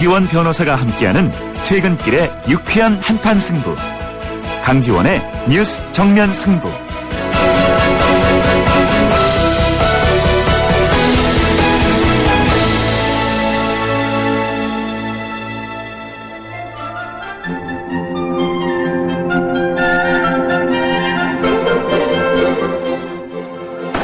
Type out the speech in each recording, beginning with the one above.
강지원 변호사가 함께하는 퇴근길의 유쾌한 한판 승부. 강지원의 뉴스 정면 승부.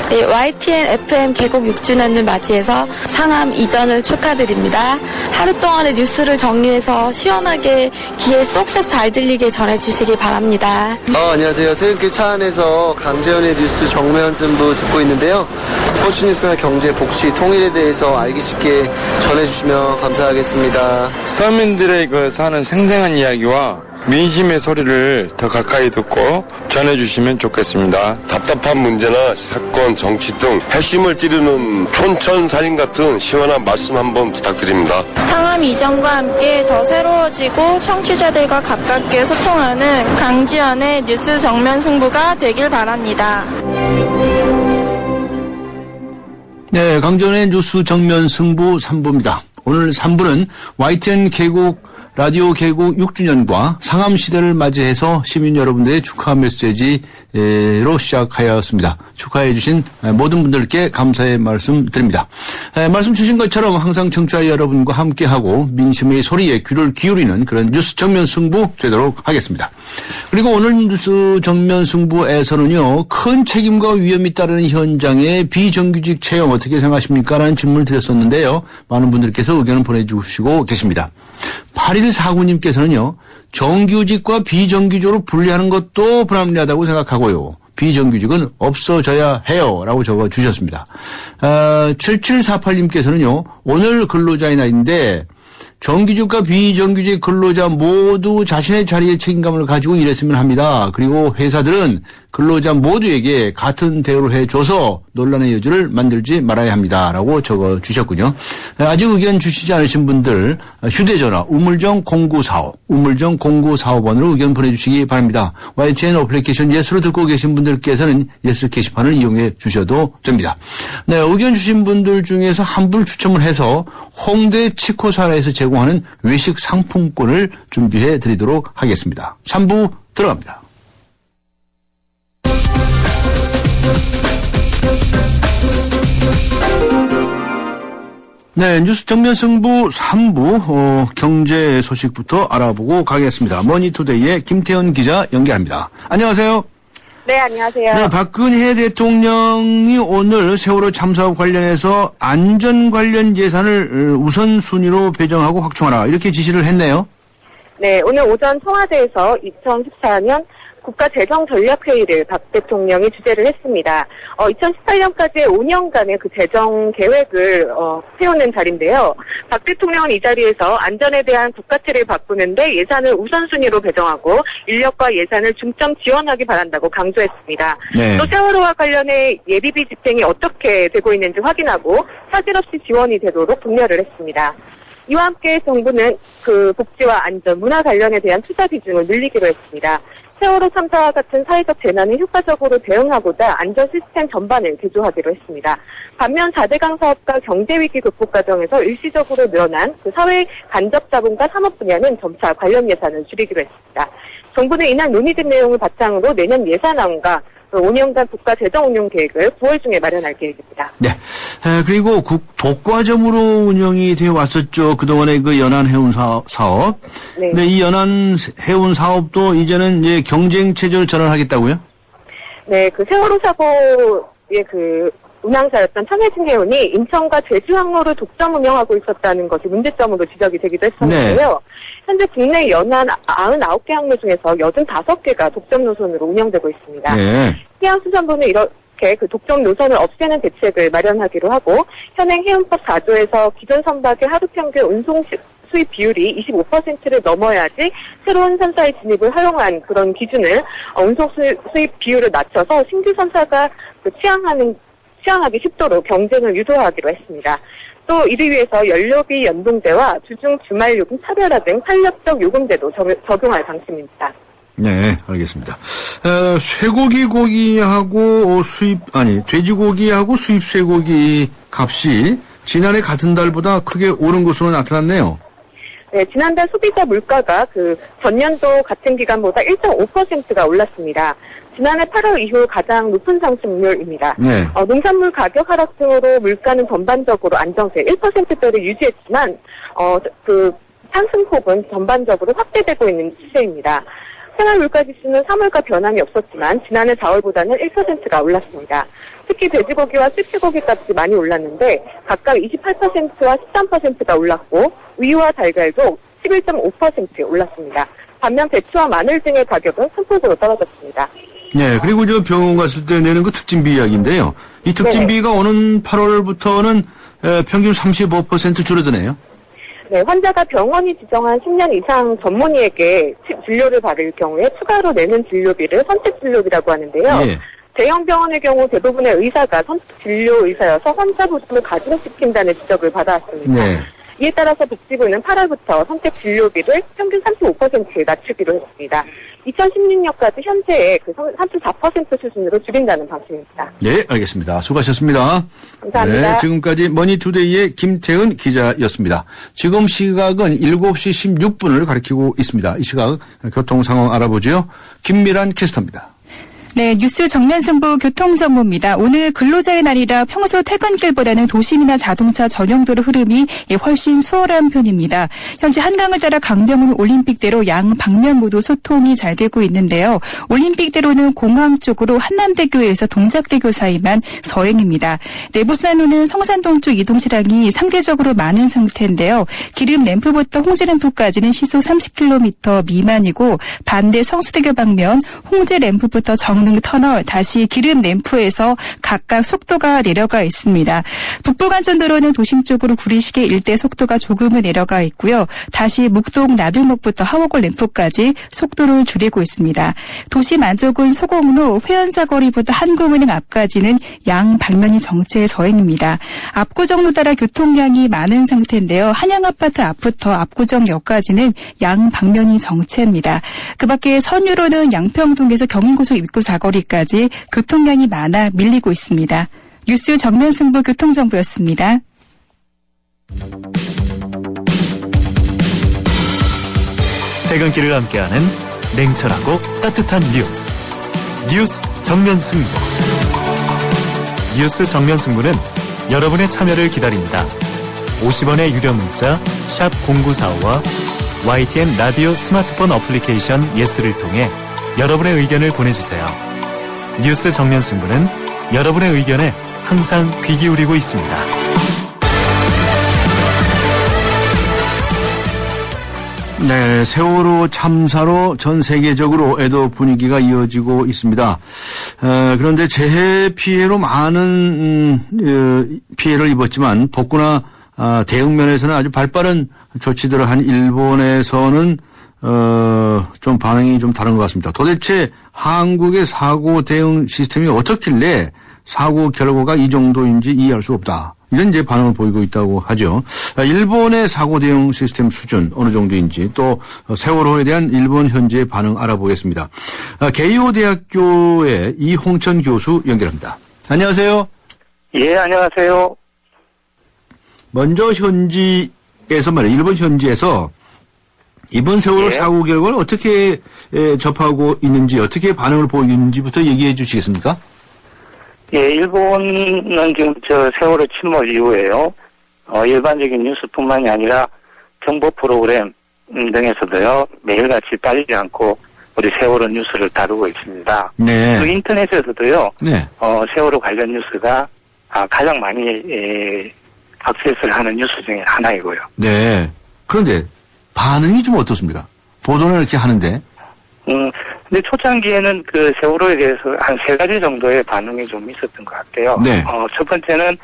네, YTN FM 개국 6주년을 맞이해서 상암 이전을 축하드립니다. 하루 동안의 뉴스를 정리해서 시원하게 귀에 쏙쏙 잘 들리게 전해주시기 바랍니다. 안녕하세요. 퇴근길 차 안에서 강재원의 뉴스 정면 승부 듣고 있는데요. 스포츠 뉴스나 경제, 복지, 통일에 대해서 알기 쉽게 전해주시면 감사하겠습니다. 서민들의 사는 생생한 이야기와 민심의 소리를 더 가까이 듣고 전해주시면 좋겠습니다. 답답한 문제나 사건, 정치 등 핵심을 찌르는 촌천살인 같은 시원한 말씀 한번 부탁드립니다. 상암 이전과 함께 더 새로워지고 청취자들과 가깝게 소통하는 강지원의 뉴스 정면 승부가 되길 바랍니다. 네, 강지원의 뉴스 정면 승부 3부입니다. 오늘 3부는 YTN 라디오 개국 6주년과 상암시대를 맞이해서 시민 여러분들의 축하 메시지로 시작하였습니다. 축하해 주신 모든 분들께 감사의 말씀 드립니다. 말씀 주신 것처럼 항상 청취자 여러분과 함께하고 민심의 소리에 귀를 기울이는 그런 뉴스 정면 승부 되도록 하겠습니다. 그리고 오늘 뉴스 정면 승부에서는요, 큰 책임과 위험이 따르는 현장의 비정규직 채용 어떻게 생각하십니까? 라는 질문을 드렸었는데요. 많은 분들께서 의견을 보내주시고 계십니다. 8149님께서는요, 정규직과 비정규직으로 분리하는 것도 불합리하다고 생각하고요. 비정규직은 없어져야 해요. 라고 적어주셨습니다. 7748님께서는요, 오늘 근로자의 날인데, 정규직과 비정규직 근로자 모두 자신의 자리에 책임감을 가지고 일했으면 합니다. 그리고 회사들은 근로자 모두에게 같은 대우를 해줘서 논란의 여지를 만들지 말아야 합니다. 라고 적어주셨군요. 아직 의견 주시지 않으신 분들 휴대전화 우물정 0945번으로 의견 보내주시기 바랍니다. YTN 어플리케이션 예스로 듣고 계신 분들께서는 예스 게시판을 이용해 주셔도 됩니다. 네, 의견 주신 분들 중에서 한 분을 추첨을 해서 홍대 치코사라에서 제공하는 외식 상품권을 준비해 드리도록 하겠습니다. 3부 들어갑니다. 네, 뉴스 정면 승부 3부 경제 소식부터 알아보고 가겠습니다. 머니투데이의 김태현 기자 연결합니다. 안녕하세요. 네, 안녕하세요. 네, 박근혜 대통령이 오늘 세월호 참사와 관련해서 안전 관련 예산을 우선순위로 배정하고 확충하라 이렇게 지시를 했네요. 네, 오늘 오전 청와대에서 2014년 국가재정전략회의를 박 대통령이 주재를 했습니다. 2018년까지의 5년간의 그 재정 계획을 세우는 자리인데요. 박 대통령은 이 자리에서 안전에 대한 국가치를 바꾸는데 예산을 우선순위로 배정하고 인력과 예산을 중점 지원하기 바란다고 강조했습니다. 네. 또 세월호와 관련해 예비비 집행이 어떻게 되고 있는지 확인하고 사실 없이 지원이 되도록 독려를 했습니다. 이와 함께 정부는 그 복지와 안전, 문화 관련에 대한 투자 비중을 늘리기로 했습니다. 세월호 참사와 같은 사회적 재난에 효과적으로 대응하고자 안전 시스템 전반을 개조하기로 했습니다. 반면 4대강 사업과 경제위기 극복 과정에서 일시적으로 늘어난 그 사회 간접 자본과 산업 분야는 점차 관련 예산을 줄이기로 했습니다. 정부는 이날 논의된 내용을 바탕으로 내년 예산안과 5년간 국가 재정 운용 계획을 9월 중에 마련할 계획입니다. 네. 그리고 독과점으로 운영이 되어 왔었죠. 그동안의 그 연안해운 사업. 네. 네, 이 연안해운 사업도 이제는 이제 경쟁 체제로 전환하겠다고요? 네, 그 세월호 사고의 그 운항사였던 청해진 해운이 인천과 제주 항로를 독점 운영하고 있었다는 것이 문제점으로 지적이 되기도 했었는데요. 네. 현재 국내 연안 99개 항로 중에서 85개가 독점 노선으로 운영되고 있습니다. 네. 해양수산부는 이렇게 그 독점 노선을 없애는 대책을 마련하기로 하고 현행 해운법 4조에서 기존 선박의 하루 평균 운송 수입 비율이 25%를 넘어야지 새로운 선사의 진입을 허용한 그런 기준을 운송 수입 비율을 낮춰서 신규 선사가 취항하기 쉽도록 경쟁을 유도하기로 했습니다. 또 이를 위해서 연료비 연동제와 주중 주말 요금 차별화 등 탄력적 요금제도 적용할 방침입니다. 네, 알겠습니다. 쇠고기 고기하고 돼지고기하고 수입 쇠고기 값이 지난해 같은 달보다 크게 오른 것으로 나타났네요. 네, 지난달 소비자 물가가 그 전년도 같은 기간보다 1.5%가 올랐습니다. 지난해 8월 이후 가장 높은 상승률입니다. 네. 농산물 가격 하락 등으로 물가는 전반적으로 안정세 1%대를 유지했지만 그 상승폭은 전반적으로 확대되고 있는 추세입니다. 생활물가지수는 3월과 변함이 없었지만 지난해 4월보다는 1%가 올랐습니다. 특히 돼지고기와 쇠치고기 값이 많이 올랐는데 각각 28%와 13%가 올랐고 우유와 달걀도 11.5% 올랐습니다. 반면 배추와 마늘 등의 가격은 큰 폭으로 떨어졌습니다. 네, 그리고 저 병원 갔을 때 내는 그 특진비 이야기인데요. 이 특진비가 오는 8월부터는 평균 35% 줄어드네요. 네, 환자가 병원이 지정한 10년 이상 전문의에게 진료를 받을 경우에 추가로 내는 진료비를 선택 진료비라고 하는데요. 예. 대형 병원의 경우 대부분의 의사가 선택 진료 의사여서 환자 부담을 가중시킨다는 지적을 받아왔습니다. 네. 이에 따라서 복지부는 8월부터 선택 진료비를 평균 35% 낮추기로 했습니다. 2016년까지 현재의 그 34% 수준으로 줄인다는 방침입니다. 네, 알겠습니다. 수고하셨습니다. 감사합니다. 네, 지금까지 머니투데이의 김태은 기자였습니다. 지금 시각은 7시 16분을 가리키고 있습니다. 이 시각 교통 상황 알아보죠. 김미란 캐스터입니다. 네, 뉴스 정면승부 교통정보입니다. 오늘 근로자의 날이라 평소 퇴근길보다는 도심이나 자동차 전용도로 흐름이 훨씬 수월한 편입니다. 현재 한강을 따라 강변문 올림픽대로 양 방면 모두 소통이 잘 되고 있는데요. 올림픽대로는 공항 쪽으로 한남대교에서 동작대교 사이만 서행입니다. 내부순환로는 성산동 쪽 이동 차량이 상대적으로 많은 상태인데요. 기름 램프부터 홍제 램프까지는 시속 30km 미만이고 반대 성수대교 방면 홍제 램프부터 정릉 터널 다시 기름 램프에서 각각 속도가 내려가 있습니다. 북부간선도로는 도심 쪽으로 구리시계 일대 속도가 조금은 내려가 있고요. 다시 묵동 나들목부터 하워골 램프까지 속도를 줄이고 있습니다. 도심 안쪽은 소공로 회원사거리부터 한국은행 앞까지는 양 방면이 정체 서행입니다. 압구정로 따라 교통량이 많은 상태인데요. 한양아파트 앞부터 압구정역까지는 양 방면이 정체입니다. 그밖에 선유로는 양평동에서 경인고속 입구 사거리까지 교통량이 많아 밀리고 있습니다. 뉴스 정면승부 교통정보였습니다. 퇴근길을 함께하는 냉철하고 따뜻한 뉴스 정면승부. 뉴스 정면승부는 여러분의 참여를 기다립니다. 50원의 유료 문자 샵 0945와 YTN 라디오 스마트폰 어플리케이션 예스를 통해 여러분의 의견을 보내주세요. 뉴스 정면승부는 여러분의 의견에 항상 귀 기울이고 있습니다. 네, 세월호 참사로 전 세계적으로 애도 분위기가 이어지고 있습니다. 그런데 재해 피해로 많은 피해를 입었지만 복구나 대응 면에서는 아주 발빠른 조치들을 한 일본에서는 좀 반응이 좀 다른 것 같습니다. 도대체 한국의 사고 대응 시스템이 어떻길래 사고 결과가 이 정도인지 이해할 수 없다. 이런 이제 반응을 보이고 있다고 하죠. 일본의 사고 대응 시스템 수준 어느 정도인지 또 세월호에 대한 일본 현지의 반응 알아보겠습니다. 게이오 대학교의 이홍천 교수 연결합니다. 안녕하세요. 예, 안녕하세요. 먼저 현지에서 말이에요. 일본 현지에서 이번 세월호 사고 결과를 어떻게 접하고 있는지 어떻게 반응을 보이고 있는지부터 얘기해 주시겠습니까? 예, 일본은 지금 세월호 침몰 이후에요. 일반적인 뉴스뿐만이 아니라 정보 프로그램 등에서도요. 매일같이 빠지지 않고 우리 세월호 뉴스를 다루고 있습니다. 네. 그 인터넷에서도요. 네. 세월호 관련 뉴스가 가장 많이 액세스를 하는 뉴스 중에 하나이고요. 네. 그런데 반응이 좀 어떻습니까? 보도는 이렇게 하는데. 근데 초창기에는 그 세월호에 대해서 한 3가지 정도의 반응이 좀 있었던 것 같아요. 네. 첫 번째는,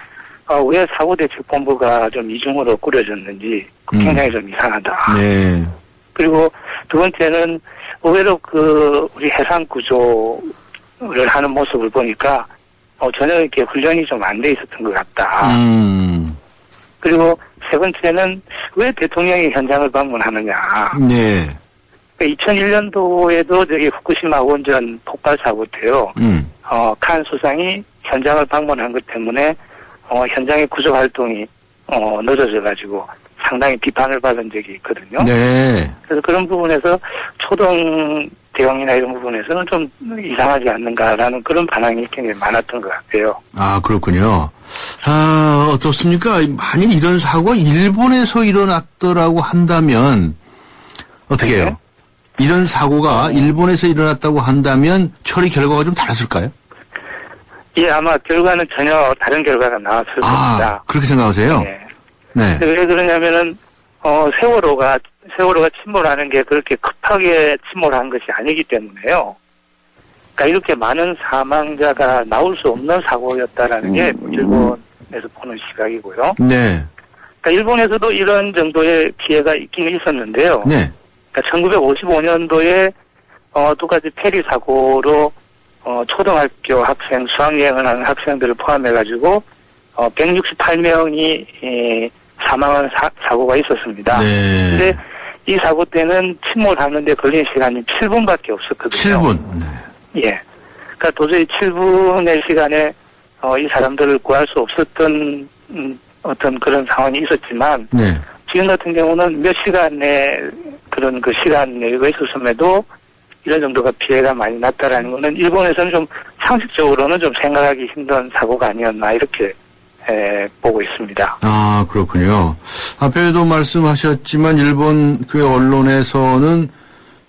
왜 사고대책본부가 좀 이중으로 꾸려졌는지 굉장히 좀 이상하다. 네. 그리고 두 번째는 의외로 우리 해상 구조를 하는 모습을 보니까, 전혀 이렇게 훈련이 좀 안 돼 있었던 것 같다. 그리고 세 번째는 왜 대통령이 현장을 방문하느냐. 네. 2001년도에도 저기 후쿠시마 원전 폭발 사고 때요. 칸 수상이 현장을 방문한 것 때문에 현장의 구조 활동이 늦어져 가지고 상당히 비판을 받은 적이 있거든요. 네. 그래서 그런 부분에서 초등 대형이나 이런 부분에서는 좀 이상하지 않는가라는 그런 반응이 굉장히 많았던 것 같아요. 아, 그렇군요. 아, 어떻습니까? 만일 이런 사고가 일본에서 일어났더라고 한다면 어떻게 해요? 이런 사고가 일본에서 일어났다고 한다면 처리 결과가 좀 달랐을까요? 예, 아마 결과는 전혀 다른 결과가 나왔을 겁니다. 그렇게 생각하세요? 네. 네. 왜 그러냐면은 세월호가 침몰하는 게 그렇게 급하게 침몰한 것이 아니기 때문에요. 그러니까 이렇게 많은 사망자가 나올 수 없는 사고였다라는 게 일본에서 보는 시각이고요. 네. 그러니까 일본에서도 이런 정도의 피해가 있긴 있었는데요. 네. 그러니까 1955년도에 똑같이 페리 사고로 초등학교 학생 수학여행을 하는 학생들을 포함해가지고 168명이 사망한 사고가 있었습니다. 네. 근데 이 사고 때는 침몰하는데 걸린 시간이 7분밖에 없었거든요. 7분. 네. 예. 그러니까 도저히 7분의 시간에 이 사람들을 구할 수 없었던 어떤 그런 상황이 있었지만 네. 지금 같은 경우는 몇 시간의 그런 그 시간 여유가 있었음에도 이런 정도가 피해가 많이 났다라는 거는 일본에서는 좀 상식적으로는 좀 생각하기 힘든 사고가 아니었나 이렇게 보고 있습니다. 아, 그렇군요. 앞에도 말씀하셨지만 일본 그 언론에서는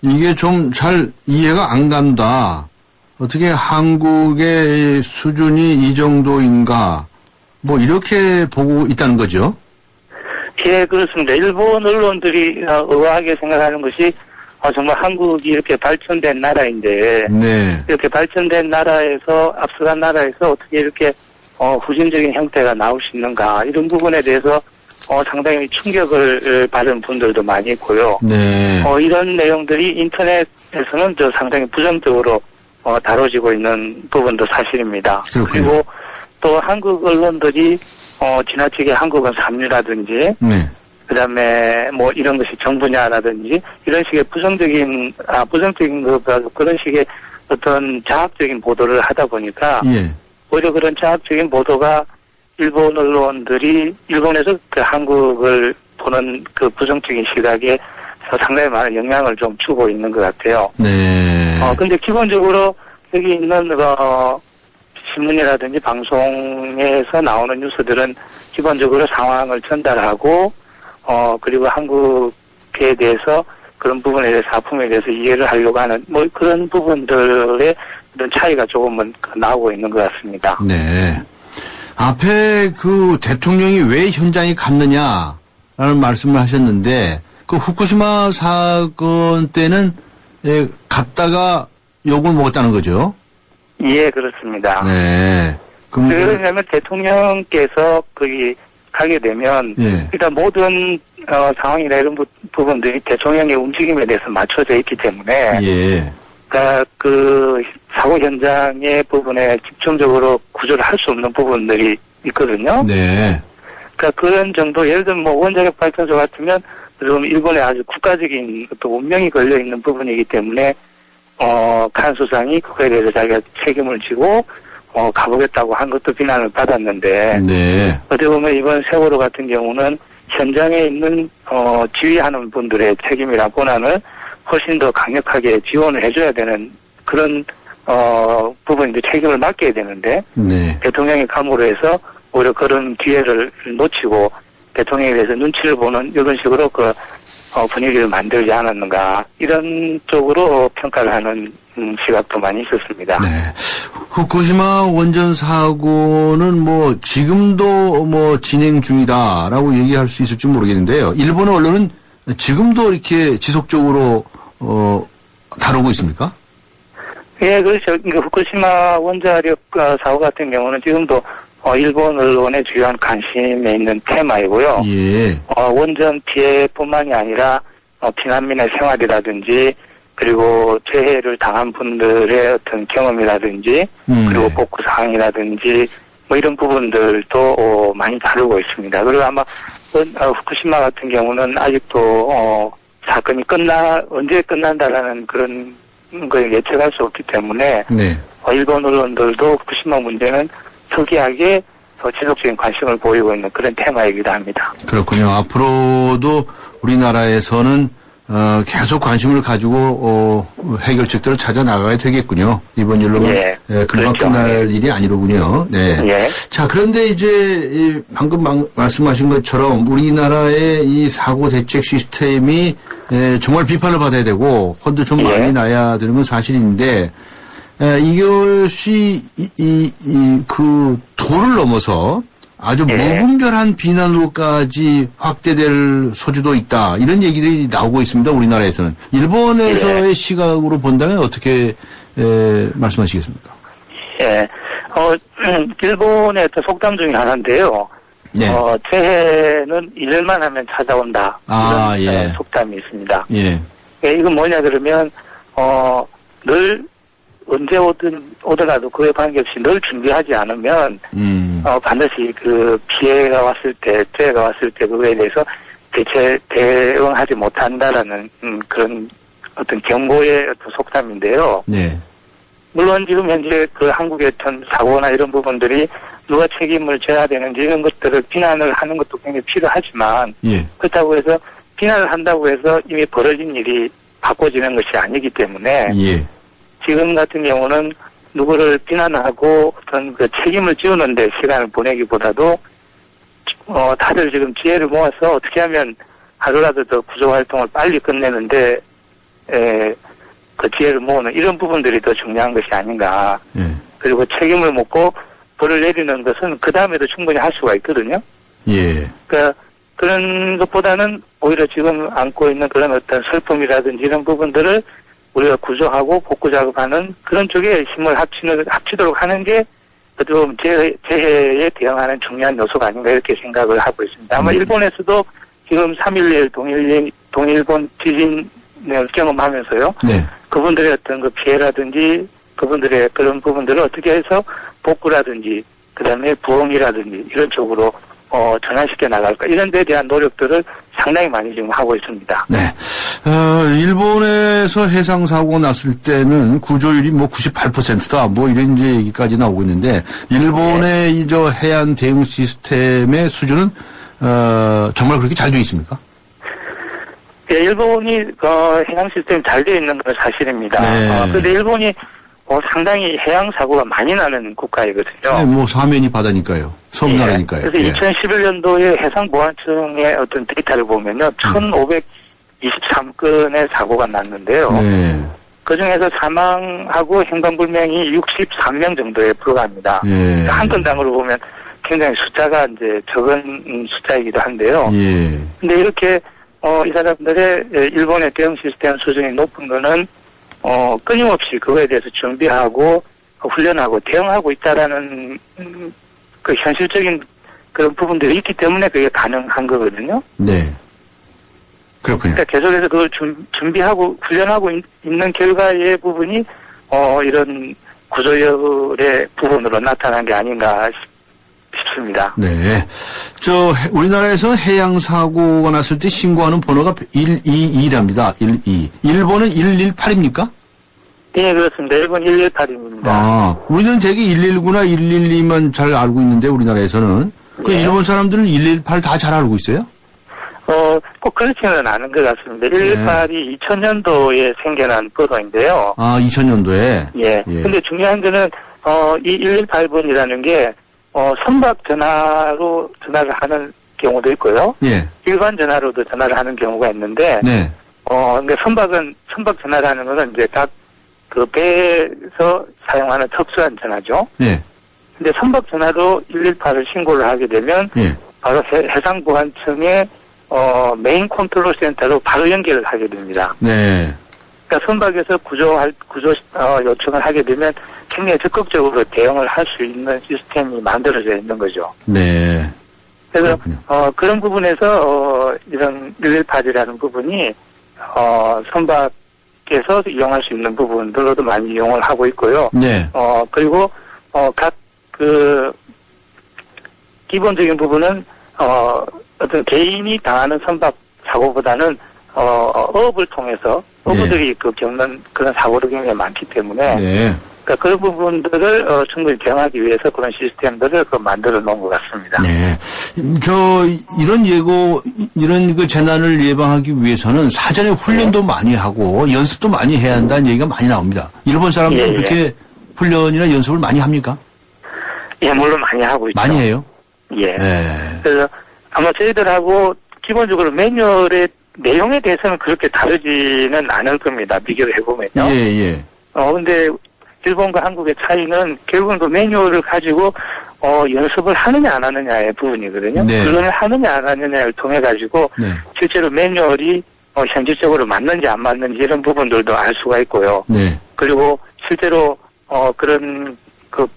이게 좀 잘 이해가 안 간다. 어떻게 한국의 수준이 이 정도인가? 뭐 이렇게 보고 있다는 거죠. 예, 그렇습니다. 일본 언론들이 의아하게 생각하는 것이 정말 한국이 이렇게 발전된 나라인데 네. 이렇게 발전된 나라에서 앞서간 나라에서 어떻게 이렇게 후진적인 형태가 나올 수 있는가 이런 부분에 대해서 상당히 충격을 받은 분들도 많이 있고요. 네. 이런 내용들이 인터넷에서는 상당히 부정적으로 다뤄지고 있는 부분도 사실입니다. 그렇군요. 그리고 또 한국 언론들이 지나치게 한국은 삼류라든지 네. 그다음에 뭐 이런 것이 정부냐라든지 이런 식의 부정적인 것보다 그런 식의 어떤 자학적인 보도를 하다 보니까 예. 오히려 그런 자학적인 보도가 일본 언론들이 일본에서 그 한국을 보는 그 부정적인 시각에 상당히 많은 영향을 좀 주고 있는 것 같아요. 네. 근데 기본적으로 여기 있는 신문이라든지 방송에서 나오는 뉴스들은 기본적으로 상황을 전달하고 그리고 한국에 대해서 그런 부분에 대해서 아픔에 대해서 이해를 하려고 하는 뭐 그런 부분들의 어떤 차이가 조금은 나오고 있는 것 같습니다. 네. 앞에 그 대통령이 왜 현장에 갔느냐라는 말씀을 하셨는데 그 후쿠시마 사건 때는 갔다가 욕을 먹었다는 거죠? 예, 그렇습니다. 네. 그러냐면 대통령께서 거기 가게 되면 예. 일단 모든 상황이나 이런 부분들이 대통령의 움직임에 대해서 맞춰져 있기 때문에 예. 그러니까 그 사고 현장의 부분에 집중적으로 구조를 할 수 없는 부분들이 있거든요. 네. 그러니까 그런 정도 예를 들면 뭐 원자력 발전소 같으면 좀 일본의 아주 국가적인 또 운명이 걸려 있는 부분이기 때문에 칸 수상이 그거에 대해서 자기가 책임을 지고 가보겠다고 한 것도 비난을 받았는데 네. 어떻게 보면 이번 세월호 같은 경우는 현장에 있는 지휘하는 분들의 책임이라보다는 훨씬 더 강력하게 지원을 해줘야 되는 그런 부분인데 책임을 맡겨야 되는데 네. 대통령이 감으로 해서 오히려 그런 기회를 놓치고 대통령에 대해서 눈치를 보는 이런 식으로 그 분위기를 만들지 않았는가 이런 쪽으로 평가를 하는 시각도 많이 있었습니다. 네. 후쿠시마 원전 사고는 뭐 지금도 뭐 진행 중이다라고 얘기할 수 있을지 모르겠는데요. 일본 언론은 지금도 이렇게 지속적으로 다루고 있습니까? 예, 그렇죠. 후쿠시마 원자력 사고 같은 경우는 지금도 일본 언론의 주요한 관심에 있는 테마이고요. 예. 원전 피해뿐만이 아니라 피난민의 생활이라든지 그리고 재해를 당한 분들의 어떤 경험이라든지 그리고 복구 사항이라든지 뭐 이런 부분들도 많이 다루고 있습니다. 그리고 아마 후쿠시마 같은 경우는 아직도 사건이 언제 끝난다라는 그런 걸 예측할 수 없기 때문에 네. 일본 언론들도 후쿠시마 문제는 특이하게 지속적인 관심을 보이고 있는 그런 테마이기도 합니다. 그렇군요. 앞으로도 우리나라에서는 계속 관심을 가지고 해결책들을 찾아 나가야 되겠군요. 이번 일로만 예, 금방 그렇죠. 끝날 일이 아니로군요. 네. 예. 자, 그런데 이제 방금 말씀하신 것처럼 우리나라의 이 사고 대책 시스템이 정말 비판을 받아야 되고 혼도 좀 많이 나야 되는 건 사실인데 이것이 그 도를 넘어서 아주 무분별한 비난으로까지 확대될 소지도 있다. 이런 얘기들이 나오고 있습니다. 우리나라에서는. 일본에서의 시각으로 본다면 어떻게 말씀하시겠습니까? 예. 일본의 어떤 속담 중에 하나인데요. 네. 새해는 일만 하면 찾아온다. 이런 속담이 있습니다. 예. 예, 이건 뭐냐 그러면, 늘 언제 오더라도 그에 관계없이 늘 준비하지 않으면, 반드시 그 피해가 왔을 때, 피해가 왔을 때 그거에 대해서 대응하지 못한다라는, 그런 어떤 경고의 어떤 속담인데요. 네. 물론 지금 현재 그 한국의 어떤 사고나 이런 부분들이 누가 책임을 져야 되는지 이런 것들을 비난을 하는 것도 굉장히 필요하지만, 그렇다고 해서 비난을 한다고 해서 이미 벌어진 일이 바꿔지는 것이 아니기 때문에, 지금 같은 경우는 누구를 비난하고 어떤 그 책임을 지우는데 시간을 보내기보다도 다들 지금 지혜를 모아서 어떻게 하면 하루라도 더 구조 활동을 빨리 끝내는데 그 지혜를 모으는 이런 부분들이 더 중요한 것이 아닌가. 그리고 책임을 묻고 벌을 내리는 것은 그 다음에도 충분히 할 수가 있거든요. 그러니까 그런 것보다는 오히려 지금 안고 있는 그런 어떤 슬픔이라든지 이런 부분들을 우리가 구조하고 복구 작업하는 그런 쪽에 힘을 합치도록 하는 게 어떻게 보면 재해에 대응하는 중요한 요소가 아닌가 이렇게 생각을 하고 있습니다. 아마 일본에서도 지금 3.11 동일본 지진을 경험하면서요. 그분들의 어떤 그 피해라든지 그분들의 그런 부분들을 어떻게 해서 복구라든지 그다음에 부흥이라든지 이런 쪽으로 전환시켜 나갈까 이런 데에 대한 노력들을 상당히 많이 지금 하고 있습니다. 네. 일본에서 해상 사고가 났을 때는 구조율이 98%다. 이런 이제 얘기까지 나오고 있는데 일본의 이 저 해안 대응 시스템의 수준은 정말 그렇게 잘 되어 있습니까? 예, 일본이 해양 시스템이 잘 되어 있는 건 사실입니다. 그런데 일본이 상당히 해양 사고가 많이 나는 국가이거든요. 네, 사면이 바다니까요. 섬나라니까요. 그래서 2011년도에 해상보안청의 어떤 데이터를 보면요, 1,523건의 사고가 났는데요. 그 중에서 사망하고 행방불명이 63명 정도에 불과합니다. 한 건당으로 보면 굉장히 숫자가 이제 적은 숫자이기도 한데요. 근데 이렇게 이 사람들의 일본의 대응 시스템 수준이 높은 거는 끊임없이 그거에 대해서 준비하고 훈련하고 대응하고 있다라는 그 현실적인 그런 부분들이 있기 때문에 그게 가능한 거거든요. 네. 그렇군요. 그러니까 계속해서 그걸 준비하고 훈련하고 있는 결과의 부분이 이런 구조력의 부분으로 나타난 게 아닌가 싶습니다. 네. 우리나라에서 해양 사고가 났을 때 신고하는 번호가 122랍니다. 122. 일본은 118입니까? 네, 그렇습니다. 일본 118입니다. 우리는 대개 119나 112만 잘 알고 있는데 우리나라에서는 그 일본 사람들은 118 다 잘 알고 있어요? 꼭 그렇지는 않은 것 같습니다. 118이 2000년도에 생겨난 번호인데요. 2000년도에? 예. 근데 중요한 거는, 이 118번이라는 게, 선박 전화로 전화를 하는 경우도 있고요. 일반 전화로도 전화를 하는 경우가 있는데, 그러니까 선박 전화를 하는 거는 이제 각 그 배에서 사용하는 특수한 전화죠. 근데 선박 전화로 118을 신고를 하게 되면, 바로 해상보안청의 메인 컨트롤 센터로 바로 연결을 하게 됩니다. 그러니까 선박에서 구조 요청을 하게 되면 굉장히 적극적으로 대응을 할 수 있는 시스템이 만들어져 있는 거죠. 그래서 그런 부분에서 이런 118이라는 부분이 선박에서 이용할 수 있는 부분들로도 많이 이용을 하고 있고요. 그리고 각 그 기본적인 부분은 어떤 개인이 당하는 선박 사고보다는 어업을 통해서 어부들이 그 겪는 그런 사고도 굉장히 많기 때문에 그러니까 그런 부분들을 충분히 대응하기 위해서 그런 시스템들을 만들어 놓은 것 같습니다. 네. 이런 그 재난을 예방하기 위해서는 사전에 훈련도 많이 하고 연습도 많이 해야 한다는 얘기가 많이 나옵니다. 일본 사람들은 그렇게 훈련이나 연습을 많이 합니까? 예, 물론 많이 하고 있죠. 많이 해요? 예. 네. 그래서 아마 저희들하고 기본적으로 매뉴얼의 내용에 대해서는 그렇게 다르지는 않을 겁니다. 비교를 해보면요. 예. 근데 일본과 한국의 차이는 결국은 그 매뉴얼을 가지고 연습을 하느냐 안 하느냐의 부분이거든요. 네. 훈련을 하느냐 안 하느냐를 통해 가지고 네. 실제로 매뉴얼이 현실적으로 맞는지 안 맞는지 이런 부분들도 알 수가 있고요. 네. 그리고 실제로 그런 그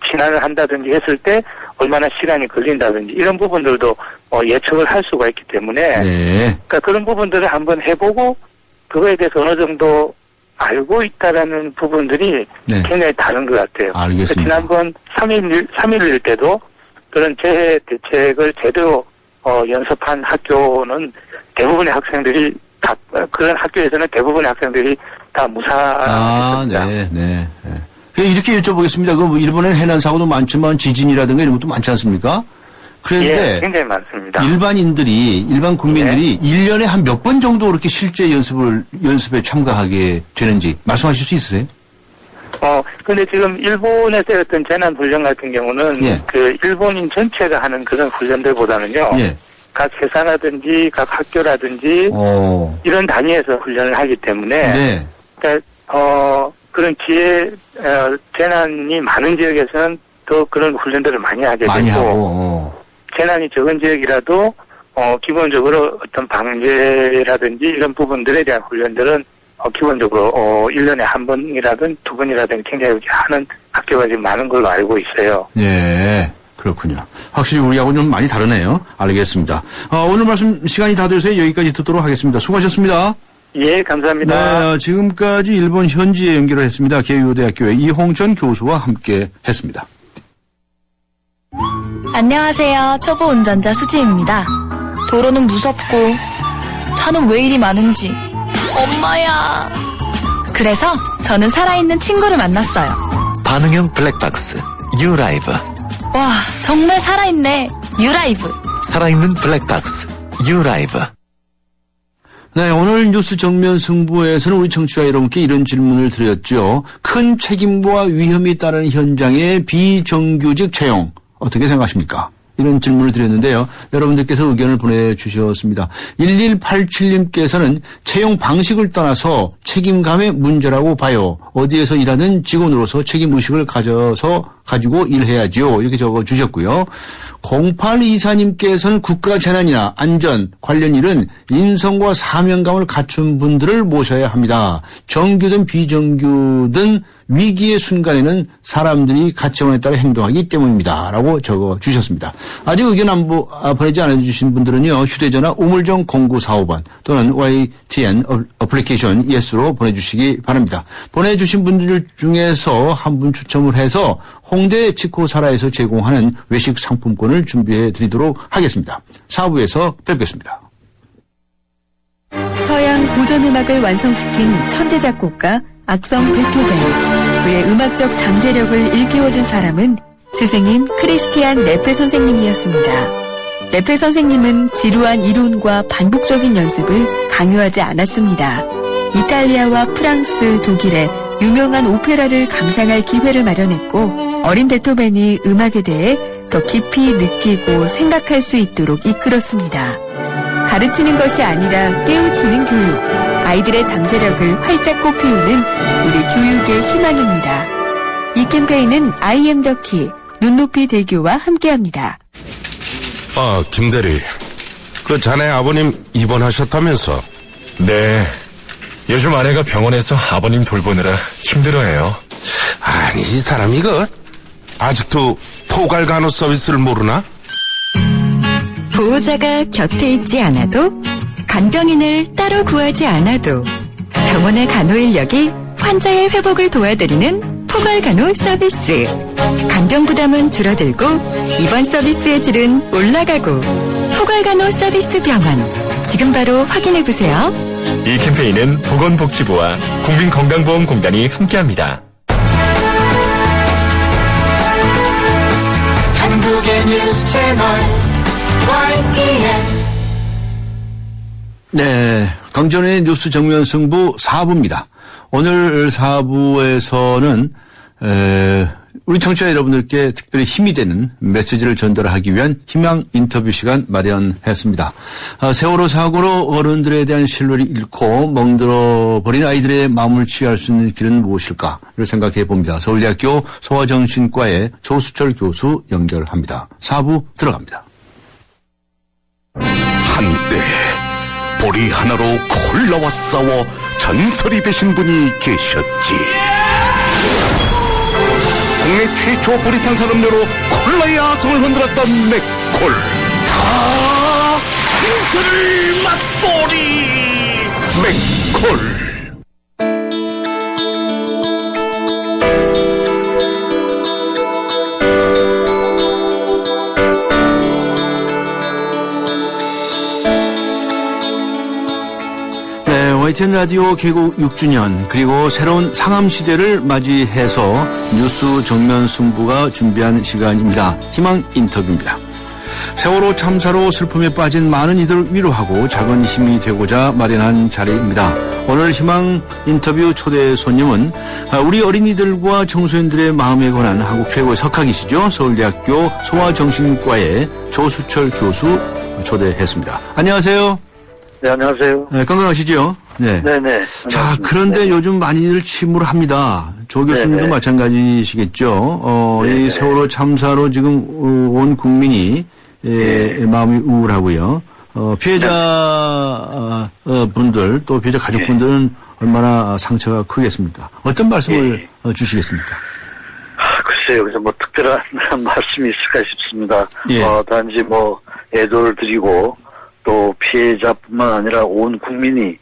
진단을 한다든지 했을 때 얼마나 시간이 걸린다든지 이런 부분들도 예측을 할 수가 있기 때문에 네. 그러니까 그런 부분들을 한번 해보고 그거에 대해서 어느 정도 알고 있다라는 부분들이 네. 굉장히 다른 것 같아요. 알겠습니다. 지난번 3.11 때도 그런 재해 대책을 제대로 연습한 학교는 대부분의 학생들이 다 그런 학교에서는 대부분의 학생들이 다 무사했습니다. 네. 이렇게 여쭤보겠습니다. 일본에는 해난 사고도 많지만 지진이라든가 이런 것도 많지 않습니까? 그런데 예, 굉장히 많습니다. 일반 국민들이 1년에 한 몇 번 정도 그렇게 실제 연습에 참가하게 되는지 말씀하실 수 있으세요? 근데 지금 일본에서 어떤 재난 훈련 같은 경우는 예. 그 일본인 전체가 하는 그런 훈련들보다는요. 예. 각 회사라든지 각 학교라든지 이런 단위에서 훈련을 하기 때문에 네. 그러니까 그런 재난이 많은 지역에서는 더 그런 훈련들을 많이 하게 많이 되고 하고. 재난이 적은 지역이라도 기본적으로 어떤 방제라든지 이런 부분들에 대한 훈련들은 기본적으로 1년에 한 번이라든 두 번이라든 굉장히 이렇게 하는 학교가 지금 많은 걸로 알고 있어요. 네. 그렇군요. 확실히 우리하고는 좀 많이 다르네요. 알겠습니다. 오늘 말씀 시간이 다 돼서 여기까지 듣도록 하겠습니다. 수고하셨습니다. 예, 감사합니다. 네, 지금까지 일본 현지에 연결을 했습니다. 계유대학교의 이홍천 교수와 함께 했습니다. 안녕하세요. 초보 운전자 수지입니다. 도로는 무섭고 차는 왜 이리 많은지 엄마야. 그래서 저는 살아있는 친구를 만났어요. 반응형 블랙박스 유라이브. 와, 정말 살아있네. 유라이브. 살아있는 블랙박스 유라이브. 네, 오늘 뉴스 정면 승부에서는 우리 청취자 여러분께 이런 질문을 드렸죠. 큰 책임과 위험이 따르는 현장의 비정규직 채용 어떻게 생각하십니까? 이런 질문을 드렸는데요. 여러분들께서 의견을 보내주셨습니다. 1187님께서는 채용 방식을 떠나서 책임감의 문제라고 봐요. 어디에서 일하는 직원으로서 책임의식을 가지고 일해야지요. 이렇게 적어주셨고요. 0824님께서는 국가 재난이나 안전 관련 일은 인성과 사명감을 갖춘 분들을 모셔야 합니다. 정규든 비정규든 위기의 순간에는 사람들이 가치관에 따라 행동하기 때문입니다. 라고 적어주셨습니다. 아직 의견 보내지 않아주신 분들은요. 휴대전화 우물정 0945번 또는 YTN 어플리케이션 예스로 보내주시기 바랍니다. 보내주신 분들 중에서 한 분 추첨을 해서 홍대 치코사라에서 제공하는 외식 상품권을 준비해 드리도록 하겠습니다. 4부에서 뵙겠습니다. 서양 고전음악을 완성시킨 천재 작곡가 악성 베토벤. 그의 음악적 잠재력을 일깨워준 사람은 스승인 크리스티안 네페 선생님이었습니다. 네페 선생님은 지루한 이론과 반복적인 연습을 강요하지 않았습니다. 이탈리아와 프랑스, 독일의 유명한 오페라를 감상할 기회를 마련했고 어린 베토벤이 음악에 대해 더 깊이 느끼고 생각할 수 있도록 이끌었습니다. 가르치는 것이 아니라 깨우치는 교육, 아이들의 잠재력을 활짝 꽃피우는 우리 교육의 희망입니다. 이 캠페인은 I am the key, 눈높이 대교와 함께합니다. 김대리, 그 자네 아버님 입원하셨다면서? 네. 요즘 아내가 병원에서 아버님 돌보느라 힘들어해요. 아니, 이 사람이 아직도 포괄간호 서비스를 모르나? 보호자가 곁에 있지 않아도, 간병인을 따로 구하지 않아도 병원의 간호 인력이 환자의 회복을 도와드리는 포괄간호 서비스. 간병 부담은 줄어들고 입원 서비스의 질은 올라가고 포괄간호 서비스 병원. 지금 바로 확인해보세요. 이 캠페인은 보건복지부와 국민건강보험공단이 함께합니다. 뉴스 채널 YTN. 네, 강전의 뉴스 정면 승부 4부입니다. 오늘 4부에서는 우리 청취자 여러분들께 특별히 힘이 되는 메시지를 전달하기 위한 희망 인터뷰 시간 마련했습니다. 세월호 사고로 어른들에 대한 신뢰를 잃고 멍들어버린 아이들의 마음을 치유할 수 있는 길은 무엇일까를 생각해 봅니다. 서울대학교 소아정신과의 조수철 교수 연결합니다. 4부 들어갑니다. 한때 보리 하나로 콜라와 싸워 전설이 되신 분이 계셨지. 국내 최초 보리 탄산 음료로 콜라의 아성을 흔들었던 맥콜. 다 전설을 맛보리 맥콜. YTN 라디오 개국 6주년 그리고 새로운 상암시대를 맞이해서 뉴스 정면 승부가 준비한 시간입니다. 희망 인터뷰입니다. 세월호 참사로 슬픔에 빠진 많은 이들을 위로하고 작은 힘이 되고자 마련한 자리입니다. 오늘 희망 인터뷰 초대 손님은 우리 어린이들과 청소년들의 마음에 관한 한국 최고의 석학이시죠. 서울대학교 소아정신과의 조수철 교수 초대했습니다. 안녕하세요. 네, 안녕하세요. 네, 건강하시죠? 네. 네네. 자, 그런데 요즘 많이들 침울합니다. 조 교수님도 네네. 마찬가지시겠죠? 네네. 이 세월호 참사로 지금 온 국민이 마음이 우울하고요. 피해자 분들 또 피해자 가족분들은 얼마나 상처가 크겠습니까? 어떤 말씀을 주시겠습니까? 글쎄요, 그래서 뭐 특별한 말씀이 있을까 싶습니다. 예. 단지 뭐 애도를 드리고 또 피해자뿐만 아니라 온 국민이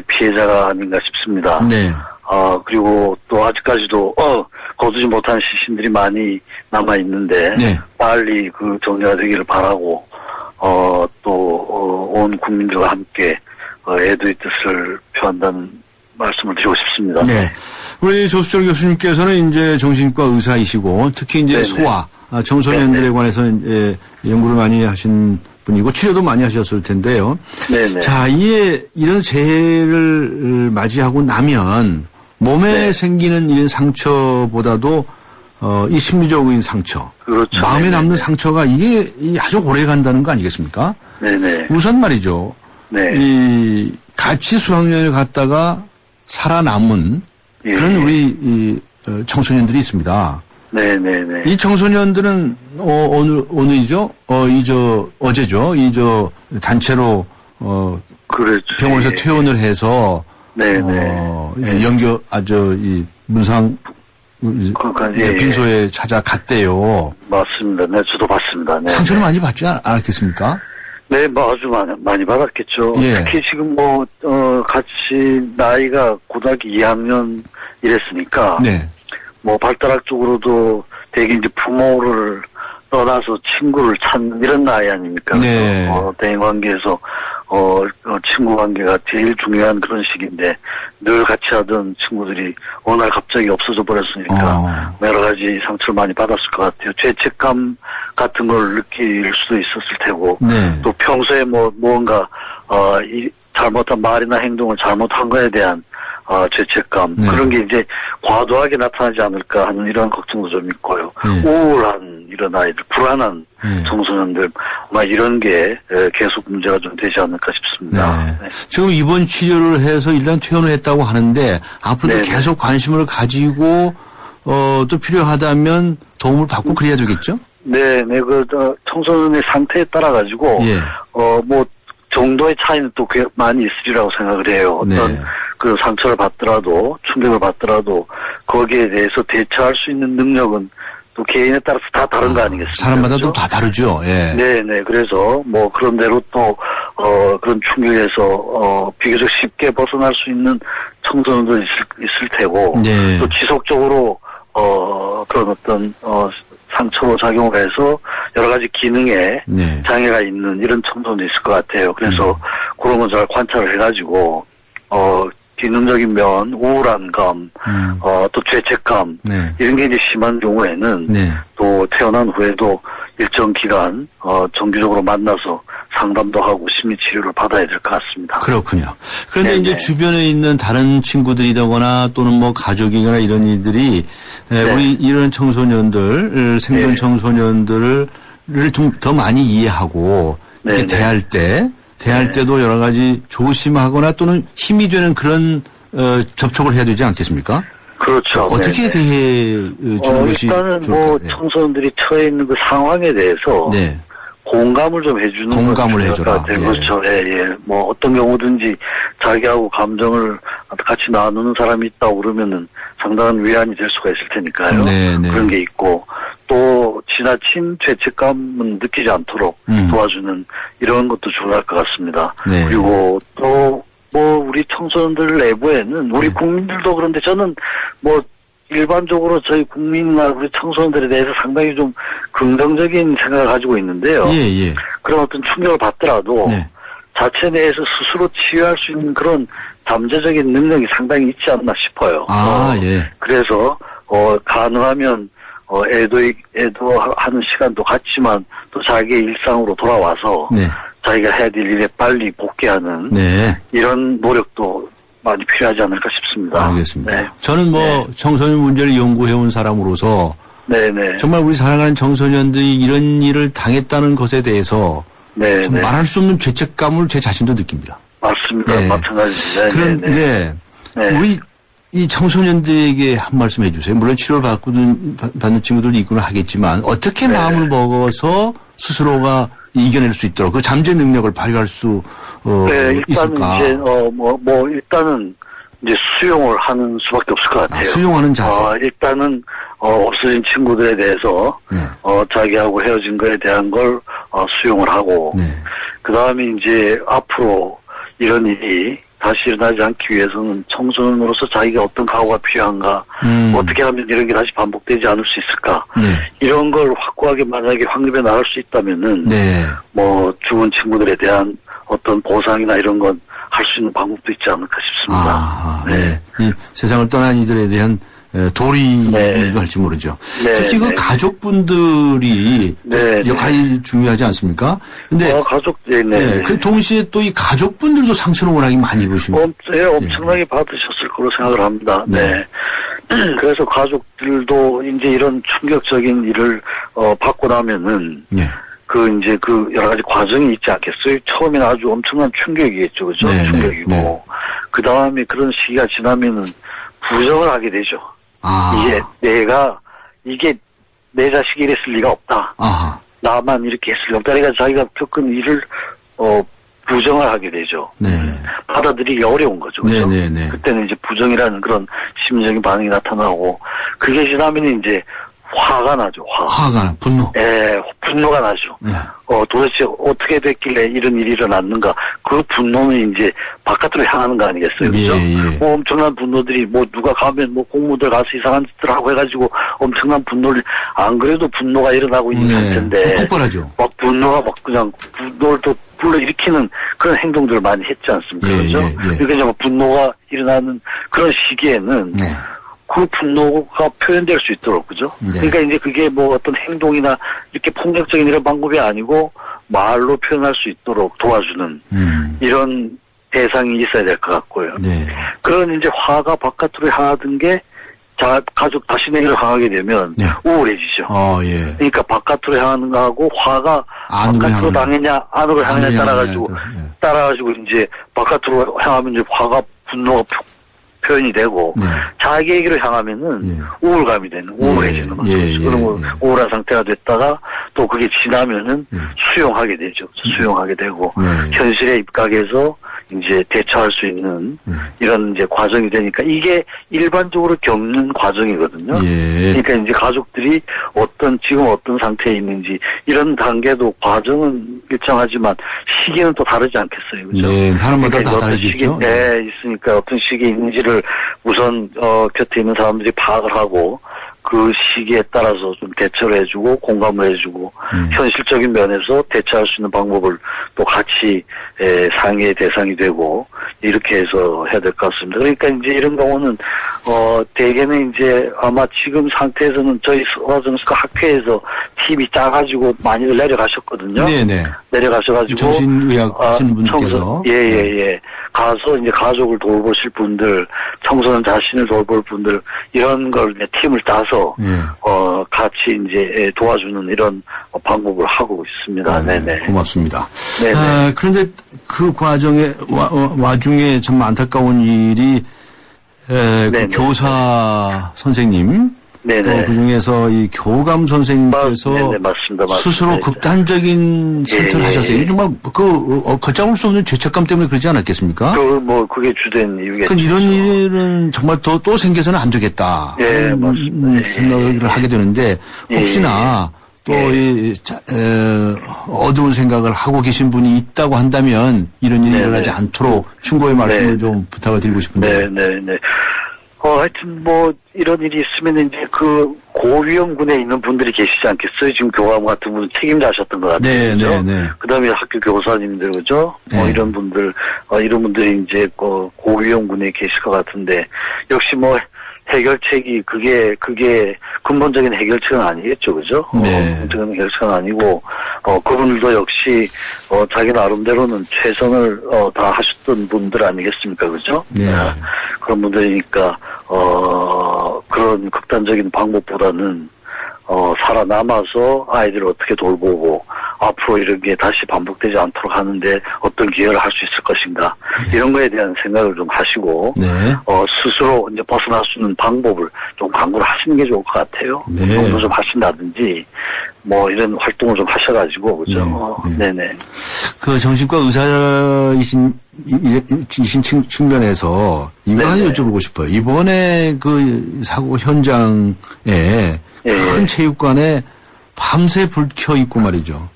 피해자가 아닌가 싶습니다. 네. 그리고 또 아직까지도 거두지 못한 시신들이 많이 남아 있는데 네. 빨리 그 정리가 되기를 바라고 또 온 국민들과 함께 애도의 뜻을 표한다는 말씀을 드리고 싶습니다. 네. 우리 조수철 교수님께서는 이제 정신과 의사이시고 특히 이제 네네. 소아 청소년들에 관해서 이제 연구를 많이 하신 분이고 치료도 많이 하셨을 텐데요. 네네. 자, 이런 재해를 맞이하고 나면 몸에 생기는 이런 상처보다도 이 심리적인 상처, 그렇죠. 마음에 네네. 남는 상처가 이게 아주 오래 간다는 거 아니겠습니까? 네네. 우선 말이죠. 네. 이 같이 수학여행을 갔다가 살아남은 예. 그런 우리 청소년들이 있습니다. 네네네. 이 청소년들은 오늘이죠? 어제죠? 단체로 그렇죠. 병원에서 예. 퇴원을 해서 이 문상 예. 빈소에 찾아갔대요. 맞습니다. 네, 저도 봤습니다. 네. 상처를 많이 받지 않았겠습니까? 네, 뭐 아주 많이 받았겠죠. 예. 특히 지금 같이 나이가 고등학교 2학년 이랬으니까. 네. 뭐 발달학적으로도 되게 이제 부모를 떠나서 친구를 찾는 이런 나이 아닙니까? 네. 대인 관계에서 친구 관계가 제일 중요한 그런 시기인데 늘 같이 하던 친구들이 어느 날 갑자기 없어져 버렸으니까 여러 가지 상처를 많이 받았을 것 같아요. 죄책감 같은 걸 느낄 수도 있었을 테고 네. 또 평소에 무언가 잘못한 말이나 행동을 잘못한 거에 대한 죄책감 네. 그런 게 이제 과도하게 나타나지 않을까 하는 이런 걱정도 좀 있고요. 네. 우울한 이런 아이들, 불안한 네. 청소년들, 이런 게 계속 문제가 좀 되지 않을까 싶습니다. 네. 지금 입원 치료를 해서 일단 퇴원을 했다고 하는데 앞으로 네네. 계속 관심을 가지고 또 필요하다면 도움을 받고 그래야 되겠죠? 네, 청소년의 상태에 따라 가지고 예. 정도의 차이는 또 꽤 많이 있으리라고 생각을 해요. 어떤 네. 그 상처를 받더라도 충격을 받더라도 거기에 대해서 대처할 수 있는 능력은 또 개인에 따라서 다 다른 거 아니겠습니까? 사람마다 그렇죠? 또 다 다르죠. 예. 네네. 그래서 그런 대로 또 그런 충격에서 비교적 쉽게 벗어날 수 있는 청소년도 있을 테고 네. 또 지속적으로 그런 어떤 상처로 작용을 해서 여러 가지 기능에 네. 장애가 있는 이런 청소년도 있을 것 같아요. 그래서 그런 걸 잘 관찰을 해가지고 기능적인 면, 우울한 감, 또 죄책감 네. 이런 게 이제 심한 경우에는 네. 또 태어난 후에도 일정 기간 정기적으로 만나서 상담도 하고 심리 치료를 받아야 될 것 같습니다. 그렇군요. 그런데 네네. 이제 주변에 있는 다른 친구들이라거나 또는 뭐 가족이거나 이런 이들이 우리 이런 청소년들, 생존 청소년들을 좀 더 많이 이해하고 이렇게 대할 때도 여러 가지 조심하거나 또는 힘이 되는 그런 접촉을 해야 되지 않겠습니까? 그렇죠. 어떻게 대해 주는 것이 일단은 뭐 청소년들이 처해 있는 그 상황에 대해서 공감을 좀 해주는 공감을 해줘라. 예. 그렇죠. 예. 뭐 어떤 경우든지 자기하고 감정을 같이 나누는 사람이 있다고 그러면은 상당한 위안이 될 수가 있을 테니까요. 그런 게 있고 또 지나친 죄책감은 느끼지 않도록 도와주는 이런 것도 중요할 것 같습니다. 그리고 또 뭐 우리 청소년들 내부에는 우리 국민들도 그런데 저는 뭐 일반적으로 저희 국민이나 우리 청소년들에 대해서 상당히 좀 긍정적인 생각을 가지고 있는데요. 그런 어떤 충격을 받더라도 자체 내에서 스스로 치유할 수 있는 그런 잠재적인 능력이 상당히 있지 않나 싶어요. 그래서 가능하면 애도하는 시간도 갖지만 또 자기의 일상으로 돌아와서 자기가 해야 될 일에 빨리 복귀하는 이런 노력도 많이 필요하지 않을까 싶습니다. 알겠습니다. 저는 뭐 청소년 문제를 연구해온 사람으로서 정말 우리 사랑하는 청소년들이 이런 일을 당했다는 것에 대해서 좀 말할 수 없는 죄책감을 제 자신도 느낍니다. 맞습니다. 마찬가지입니다. 그런데 우리 이 청소년들에게 한 말씀 해주세요. 물론 치료를 받는 친구들도 있구나 하겠지만 어떻게 마음을 먹어서 스스로가 이겨낼 수 있도록 그 잠재 능력을 발휘할 수 일단은 있을까? 이제 일단은 이제 수용을 하는 수밖에 없을 것 같아요. 수용하는 자세. 일단은 없어진 친구들에 대해서 자기하고 헤어진 거에 대한 걸 수용을 하고 그 다음에 이제 앞으로 이런 일이 다시 일어나지 않기 위해서는 청소년으로서 자기가 어떤 각오가 필요한가, 어떻게 하면 이런 게 다시 반복되지 않을 수 있을까, 이런 걸 확고하게 만약에 확립해 나갈 수 있다면은, 뭐 죽은 친구들에 대한 어떤 보상이나 이런 건 할 수 있는 방법도 있지 않을까 싶습니다. 이 세상을 떠난 이들에 대한 도리도 할지 모르죠. 특히 그 가족분들이 역할이 중요하지 않습니까? 근데 그 동시에 또 이 가족분들도 상처를 워낙에 많이 입으십니다. 엄청나게 받으셨을 거로 생각을 합니다. 그래서 가족들도 이제 이런 충격적인 일을 받고 나면은 이제 여러 가지 과정이 있지 않겠어요? 처음에는 아주 엄청난 충격이겠죠. 그죠? 충격이고. 그 다음에 그런 시기가 지나면은 부정을 하게 되죠. 이게 내 자식이 이랬을 리가 없다. 나만 이렇게 했을 리가 없다. 그러니까 자기가 겪은 일을, 부정을 하게 되죠. 받아들이기 어려운 거죠. 그죠? 그때는 이제 부정이라는 그런 심리적인 반응이 나타나고, 그게 지나면 이제 화가 나죠. 분노. 분노가 나죠. 도대체 어떻게 됐길래 이런 일이 일어났는가. 그 분노는 이제 바깥으로 향하는 거 아니겠어요. 그죠? 뭐 엄청난 분노들이 누가 가면 공무들 가서 이상한 짓들 하고 해가지고 엄청난 분노를, 안 그래도 분노가 일어나고 있는 상태인데. 폭발하죠. 분노가 그냥 분노를 또 불러일으키는 그런 행동들을 많이 했지 않습니까. 그죠? 그러니까 분노가 일어나는 그런 시기에는 그 분노가 표현될 수 있도록, 그죠? 그러니까 이제 그게 어떤 행동이나 이렇게 폭력적인 이런 방법이 아니고 말로 표현할 수 있도록 도와주는 이런 대상이 있어야 될 것 같고요. 그런 이제 화가 바깥으로 향하던 게 가족 자신에게로 향하게 되면 우울해지죠. 그러니까 바깥으로 향하는 거하고 화가 바깥으로 당했냐 안으로 향했냐 따라가지고 이제 바깥으로 향하면 이제 화가 분노가 표현이 되고 자기에게로 향하면은 우울감이 되는 우울해지는 거죠. 그러면 우울한 상태가 됐다가 또 그게 지나면은 수용하게 되죠. 수용하게 되고 현실에 입각해서 이제 대처할 수 있는 이런 이제 과정이 되니까 이게 일반적으로 겪는 과정이거든요. 그러니까 이제 가족들이 지금 어떤 상태에 있는지 이런 단계도 과정은 일정하지만 시기는 또 다르지 않겠어요. 그죠? 사람마다 다 다르겠죠. 있으니까 어떤 시기에 있는지를 우선 곁에 있는 사람들이 파악을 하고 그 시기에 따라서 좀 대처를 해주고 공감을 해주고 현실적인 면에서 대처할 수 있는 방법을 또 같이 상의의 대상이 되고 이렇게 해서 해야 될 것 같습니다. 그러니까 이제 이런 경우는 대개는 이제 아마 지금 상태에서는 저희 소아정신과 학회에서 팀이 짜가지고 많이들 내려가셨거든요. 네네. 내려가셔가지고 정신의학 하시는 분께서 예. 가서 이제 가족을 돌보실 분들, 청소년 자신을 돌볼 분들 이런 걸 이제 팀을 짜서 같이 이제 도와주는 이런 방법을 하고 있습니다. 네네. 고맙습니다. 네네. 그런데 그 과정에 와중에 참 안타까운 일이 그 교사 선생님. 네네. 그 중에서 이 교감 선생님께서 맞습니다. 스스로 극단적인 선택을 하셨어요. 정말 걷잡을 수 없는 죄책감 때문에 그러지 않았겠습니까? 그게 주된 이유겠죠. 이런 일은 정말 또 생겨서는 안 되겠다. 예, 맞습니다. 생각을 하게 되는데 혹시나 또 어두운 생각을 하고 계신 분이 있다고 한다면 이런 일이 일어나지 않도록 충고의 말씀을 좀 부탁을 드리고 싶은데. 네네네. 하여튼 이런 일이 있으면 이제 그 고위험군에 있는 분들이 계시지 않겠어요? 지금 교감 같은 분은 책임자셨던 것 같아요. 네네네. 그 다음에 학교 교사님들, 그죠? 이런 분들이 이제 고위험군에 계실 것 같은데, 역시 해결책이 그게 근본적인 해결책은 아니겠죠, 그죠? 근본적인 해결책은 아니고 그분들도 역시 자기 나름대로는 최선을 다 하셨던 분들 아니겠습니까, 그죠? 그런 분들이니까 그런 극단적인 방법보다는 살아남아서 아이들을 어떻게 돌보고 앞으로 이런 게 다시 반복되지 않도록 하는데 어떤 기여를 할 수 있을 것인가 이런 거에 대한 생각을 좀 하시고 스스로 이제 벗어날 수 있는 방법을 좀 강구를 하시는 게 좋을 것 같아요. 운동도 좀 하신다든지 이런 활동을 좀 하셔가지고 그죠? 네네. 그 정신과 의사이신 측면에서 이거 하나 여쭤보고 싶어요. 이번에 그 사고 현장에 큰 체육관에 밤새 불 켜 있고 말이죠.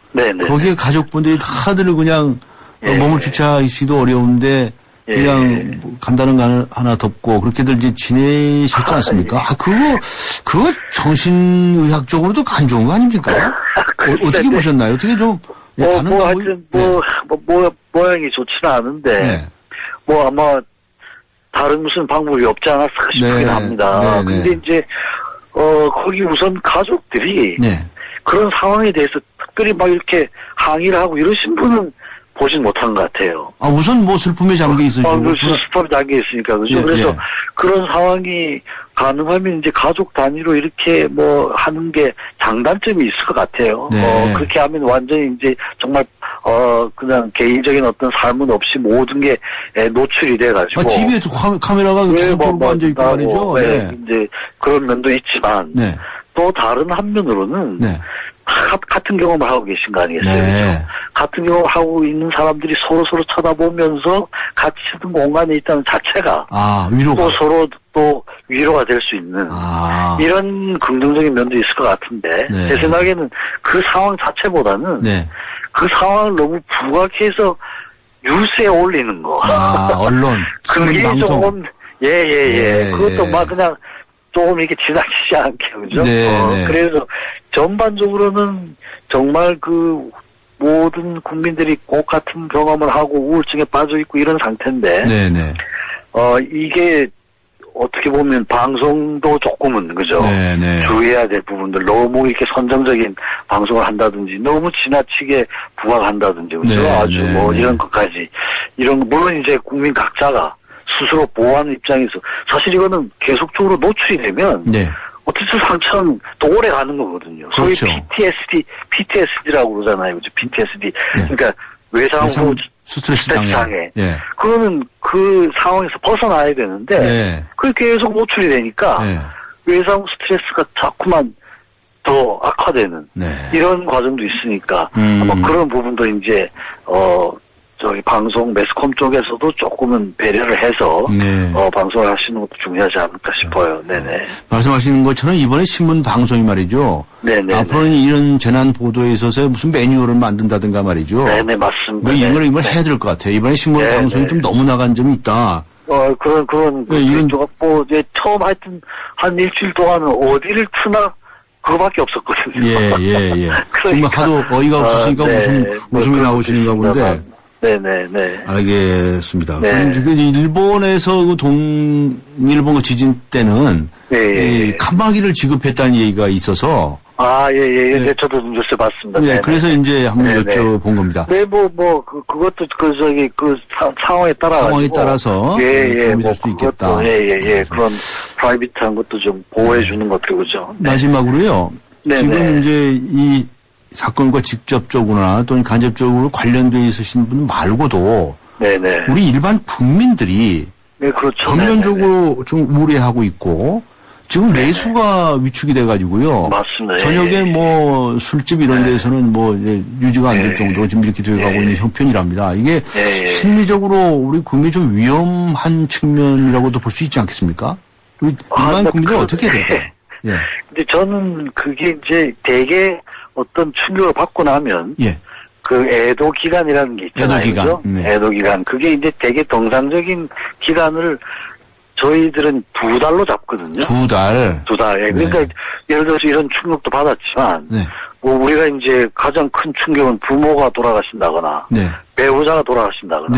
거기에 가족분들이 다들 그냥 몸을 주체하기도 어려운데 그냥 간다는 거 하나 덮고 그렇게들 이제 지내셨지 않습니까? 그거 정신의학적으로도 안 좋은 거 아닙니까? 어떻게 보셨나요? 어떻게 좀 다른 거 하여튼 모양이 좋지는 않은데 아마 다른 무슨 방법이 없지 않았을까 싶긴 합니다. 근데 이제 거기 우선 가족들이 그런 상황에 대해서 특별히 이렇게 항의를 하고 이러신 분은 보진 못한 것 같아요. 우선 슬픔에 잠겨 있으시고. 슬픔에 잠겨 있으니까, 그죠? 그래서 그런 상황이 가능하면 이제 가족 단위로 이렇게 하는 게 장단점이 있을 것 같아요. 그렇게 하면 완전히 이제 정말, 그냥 개인적인 어떤 삶은 없이 모든 게 노출이 돼가지고. TV에도 카메라가 계속 돌고 앉아있고 말이죠. 이제 그런 면도 있지만. 또 다른 한면으로는. 같은 경험을 하고 계신 거 아니겠어요? 그렇죠? 같은 경험을 하고 있는 사람들이 서로 쳐다보면서 같이 있는 공간에 있다는 자체가 위로가. 또 서로 또 위로가 될 수 있는 이런 긍정적인 면도 있을 것 같은데 제 생각에는 그 상황 자체보다는 그 상황을 너무 부각해서 뉴스에 올리는 거. 언론. 그게 방송. 조금 그것도 그냥 조금 이렇게 지나치지 않게, 그죠? 그래서 전반적으로는 정말 그 모든 국민들이 꼭 같은 경험을 하고 우울증에 빠져 있고 이런 상태인데, 이게 어떻게 보면 방송도 조금은, 그죠? 주의해야 될 부분들, 너무 이렇게 선정적인 방송을 한다든지, 너무 지나치게 부각한다든지, 그죠? 아주 이런 것까지. 물론 이제 국민 각자가 스스로 보호하는 입장에서 사실 이거는 계속적으로 노출이 되면 어쨌든 상처는 또 오래 가는 거거든요. 소위 PTSD라고 그러잖아요. 그죠? PTSD. 그러니까 외상 후 스트레스 장애. 그거는 그 상황에서 벗어나야 되는데 그게 계속 노출이 되니까 외상 후 스트레스가 자꾸만 더 악화되는 이런 과정도 있으니까 아마 그런 부분도 이제 저희 방송 매스컴 쪽에서도 조금은 배려를 해서 방송을 하시는 것도 중요하지 않을까 싶어요. 말씀하시는 것처럼 이번에 신문 방송이 말이죠. 앞으로는 이런 재난 보도에 있어서 무슨 매뉴얼을 만든다든가 말이죠. 맞습니다. 이걸 해야 될 것 같아요. 이번에 신문 방송이 좀 너무 나간 점이 있다. 이런 처음 하여튼 한 일주일 동안은 어디를 트나 그거밖에 없었거든요. 정말 하도 어이가 없으시니까 웃음이 나오시는가 본데. 네네네. 알겠습니다. 네. 그럼 지금 일본에서 그 동일본 지진 때는 이 칸막이를 지급했다는 얘기가 있어서 네, 저도 뉴스 봤습니다. 네, 네네. 그래서 이제 한번 여쭤본 겁니다. 네, 그것도 상황에 따라서. 도움이 될 수도 있겠다. 그런 프라이빗한 것도 좀 보호해주는 것들, 그죠. 네. 마지막으로요. 네네. 지금 이제 이 사건과 직접적으로나 또는 간접적으로 관련되어 있으신 분 말고도 네네. 우리 일반 국민들이 네, 그렇죠. 전면적으로 좀 우려하고 있고 지금 내수가 위축이 돼가지고요. 맞습니다. 저녁에 뭐 술집 이런 데서는 뭐 이제 유지가 안 될 정도로 지금 이렇게 되어가고 있는 형편이랍니다. 이게 심리적으로 우리 국민이 좀 위험한 측면이라고도 볼 수 있지 않겠습니까? 우리 일반 국민은 어떻게 해야 될까요? 예. 근데 저는 그게 이제 되게 어떤 충격을 받고 나면 그 애도 기간이라는 게 있잖아요. 애도 기간. 그죠? 네. 애도 기간. 그게 이제 되게 정상적인 기간을 저희들은 2달로 잡거든요. 2달. 2달. 예. 그러니까 예를 들어서 이런 충격도 받았지만 뭐 우리가 이제 가장 큰 충격은 부모가 돌아가신다거나 배우자가 돌아가신다거나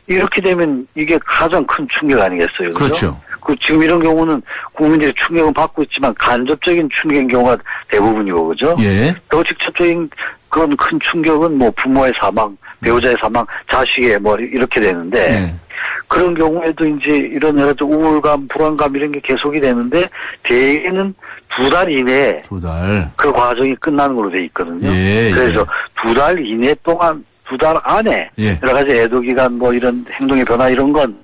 이렇게 되면 이게 가장 큰 충격 아니겠어요? 그죠? 그렇죠. 지금 이런 경우는 국민들이 충격은 받고 있지만 간접적인 충격인 경우가 대부분이고, 그죠? 더 직접적인 그런 큰 충격은 뭐 부모의 사망, 배우자의 사망, 자식의 뭐 이렇게 되는데, 그런 경우에도 이제 이런 여러 가지 우울감, 불안감 이런 게 계속이 되는데, 대개는 2달 이내에 그 과정이 끝나는 걸로 돼 있거든요. 그래서 2달 이내 동안, 2달 안에 여러 가지 애도 기간 뭐 이런 행동의 변화 이런 건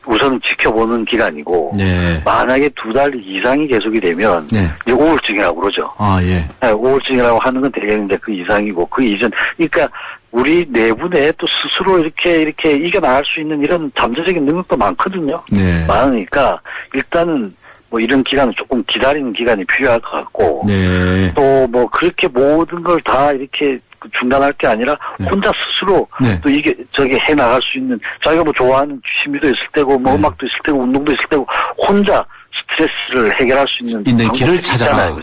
우선 지켜보는 기간이고 만약에 2달 이상이 계속이 되면 이제 우울증이라고 그러죠. 우울증이라고 하는 건 대개는 이제 그 이상이고 그 이전 그러니까 우리 내부에 또 스스로 이렇게 이겨나갈 수 있는 이런 잠재적인 능력도 많거든요. 많으니까 일단은 뭐 이런 기간은 조금 기다리는 기간이 필요할 것 같고 또 뭐 그렇게 모든 걸 다 이렇게 중단할 게 아니라 혼자 스스로 또 이게 저게 해 나갈 수 있는 자기가 뭐 좋아하는 취미도 있을 때고 뭐 음악도 있을 때고 운동도 있을 때고 혼자 스트레스를 해결할 수 있는 길을 찾아라.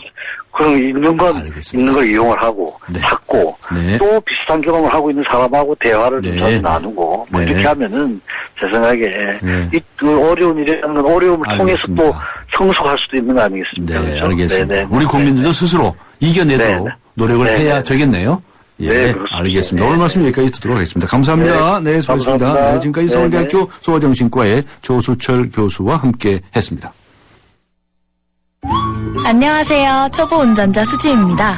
그럼 있는 걸 이용을 하고 찾고 또 비슷한 경험을 하고 있는 사람하고 대화를 좀 자주 나누고 뭐 이렇게 하면은 제 생각에 이 어려운 일이라는 건 어려움을 통해서 또 성숙할 수도 있는 거 아니겠습니까? 네, 그렇죠? 알겠습니다. 우리 국민들도 스스로 이겨내도록 노력을 해야 되겠네요. 알겠습니다. 오늘 말씀 여기까지 듣도록 하겠습니다. 감사합니다. 네, 수고하셨습니다. 감사합니다. 지금까지 서울대학교 소아정신과의 조수철 교수와 함께 했습니다. 안녕하세요. 초보 운전자 수지입니다.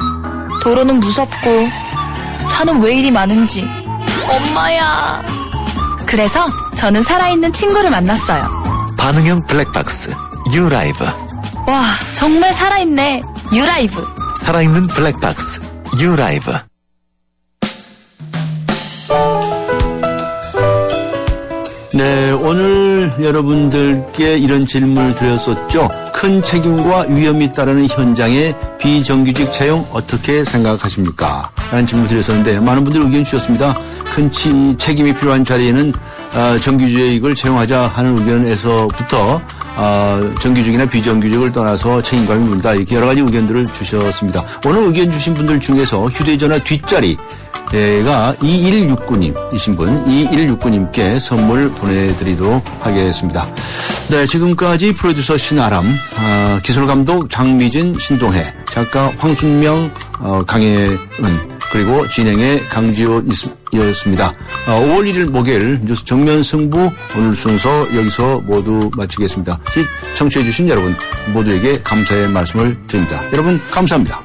도로는 무섭고 차는 왜 이리 많은지 엄마야. 그래서 저는 살아있는 친구를 만났어요. 반응형 블랙박스 유라이브. 와, 정말 살아있네. 유라이브. 살아있는 블랙박스 유라이브. 네, 오늘 여러분들께 이런 질문을 드렸었죠. 큰 책임과 위험이 따르는 현장의 비정규직 채용 어떻게 생각하십니까? 라는 질문을 드렸었는데 많은 분들이 의견 주셨습니다. 큰 책임이 필요한 자리에는 정규직을 채용하자 하는 의견에서부터 정규직이나 비정규직을 떠나서 책임감이 묻는다. 이렇게 여러 가지 의견들을 주셨습니다. 오늘 의견 주신 분들 중에서 휴대전화 뒷자리 가 2169님이신 분, 2169님께 선물 보내드리도록 하겠습니다. 네, 지금까지 프로듀서 신아람, 기술감독 장미진, 신동해, 작가 황순명, 강혜은, 그리고 진행의 강지호였습니다. 5월 1일 목요일 뉴스 정면 승부 오늘 순서 여기서 모두 마치겠습니다. 청취해주신 여러분 모두에게 감사의 말씀을 드립니다. 여러분 감사합니다.